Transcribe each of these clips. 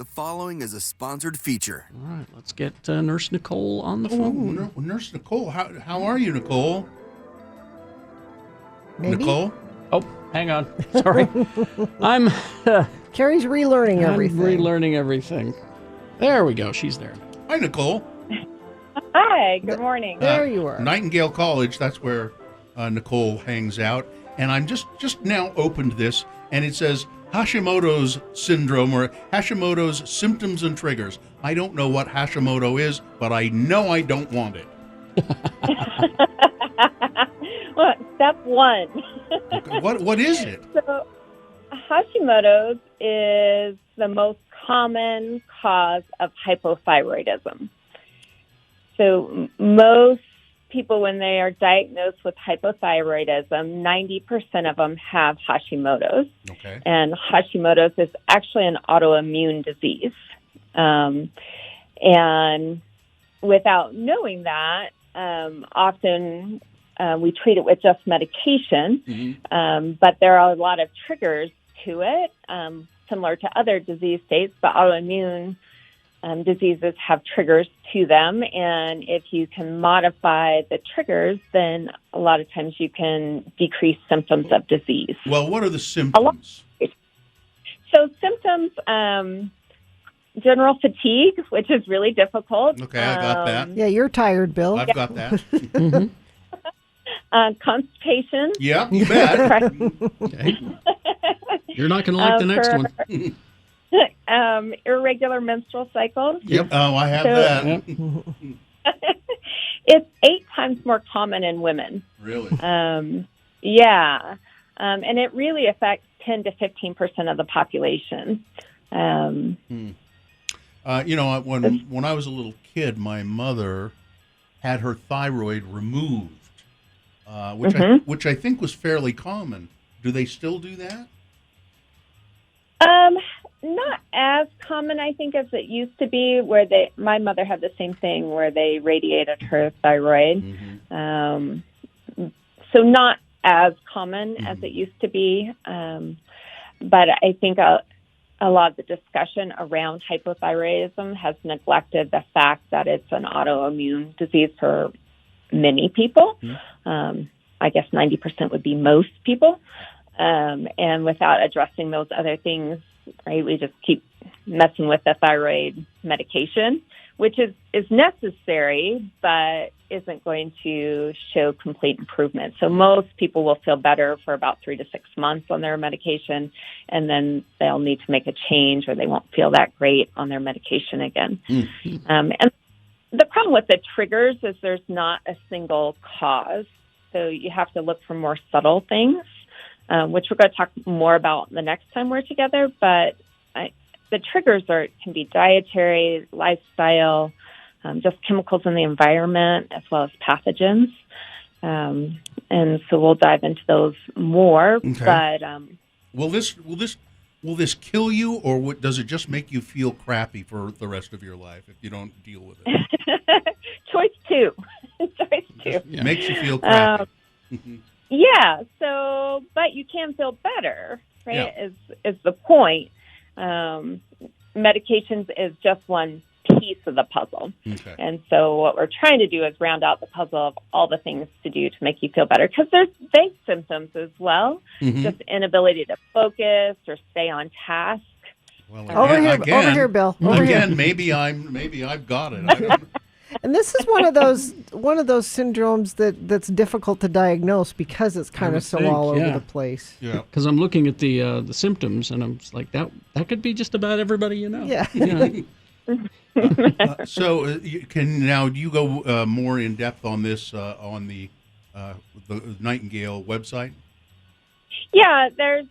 The following is a sponsored feature. All right, let's get Nurse Nicole on the phone. Nurse Nicole, how are you, Nicole? Maybe? Nicole? Oh, hang on. Sorry. I'm Carrie's relearning everything. relearning everything. There we go. She's there. Hi, Nicole. Hi, good morning. There you are. Nightingale College, that's where Nicole hangs out. And I'm just now opened this, and it says Hashimoto's syndrome or Hashimoto's symptoms and triggers. I don't know what Hashimoto is, but I know I don't want it. Well, step one. What is it? So, Hashimoto's is the most common cause of hypothyroidism. So most people, when they are diagnosed with hypothyroidism, 90% of them have Hashimoto's. Okay. And Hashimoto's is actually an autoimmune disease. And without knowing that, often we treat it with just medication, but there are a lot of triggers to it, similar to other disease states, but autoimmune diseases have triggers to them, and if you can modify the triggers, then a lot of times you can decrease symptoms of disease. Well, what are the symptoms? So symptoms, general fatigue, which is really difficult. Okay, I got that. Yeah, you're tired, Bill. I've got that. Constipation. Yeah, you bet. Okay. You're not going to like the next one. Irregular menstrual cycles. Yep. Oh, I have So- that. It's 8 times more common in women. Really? Yeah. And it really affects 10 to 15% of the population. When I was a little kid, my mother had her thyroid removed, which I think was fairly common. Do they still do that? Not as common, I think, as it used to be. My mother had the same thing where they radiated her thyroid. So not as common as it used to be. But I think a lot of the discussion around hypothyroidism has neglected the fact that it's an autoimmune disease for many people. I guess 90% would be most people. And without addressing those other things, right, we just keep messing with the thyroid medication, which is necessary, but isn't going to show complete improvement. So most people will feel better for about 3 to 6 months on their medication, and then they'll need to make a change or they won't feel that great on their medication again. And the problem with the triggers is there's not a single cause. So you have to look for more subtle things, which we're going to talk more about the next time we're together. But the triggers can be dietary, lifestyle, just chemicals in the environment, as well as pathogens. And so we'll dive into those more. Okay. But Will this kill you, or does it just make you feel crappy for the rest of your life if you don't deal with it? choice two. Choice two. Yeah. Makes you feel crappy. Yeah. So, but you can feel better, right? Yeah. Is the point. Medications is just one piece of the puzzle. Okay. And so what we're trying to do is round out the puzzle of all the things to do to make you feel better. Because there's vague symptoms as well, just inability to focus or stay on task. Well, Over here, Bill. Over here. maybe I've got it. I don't know. And this is one of those syndromes that's difficult to diagnose because it's kind of so think, all over yeah. the place. Yeah. Because I'm looking at the symptoms, and I'm just like, that could be just about everybody you know. Yeah. So do you go more in depth on this on the Nightingale website? Yeah, there's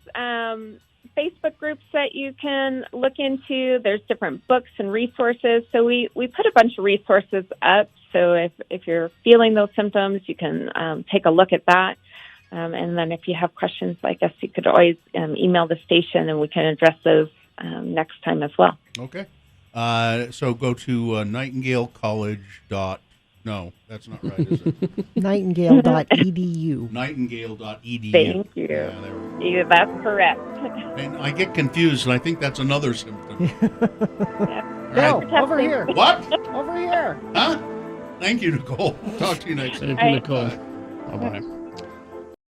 Facebook groups that you can look into. There's different books and resources. So we put a bunch of resources up. So if you're feeling those symptoms, you can take a look at that. And then if you have questions like us, you could always email the station and we can address those next time as well. Okay. So go to nightingalecollege.org. No, that's not right, is it? Nightingale.edu. Nightingale.edu. Thank you. Yeah, there we go. Yeah, that's correct. And I get confused, and I think that's another symptom. No, over here. What? Over here. Huh? Thank you, Nicole. Talk to you next time. Thank you, Nicole. Bye-bye.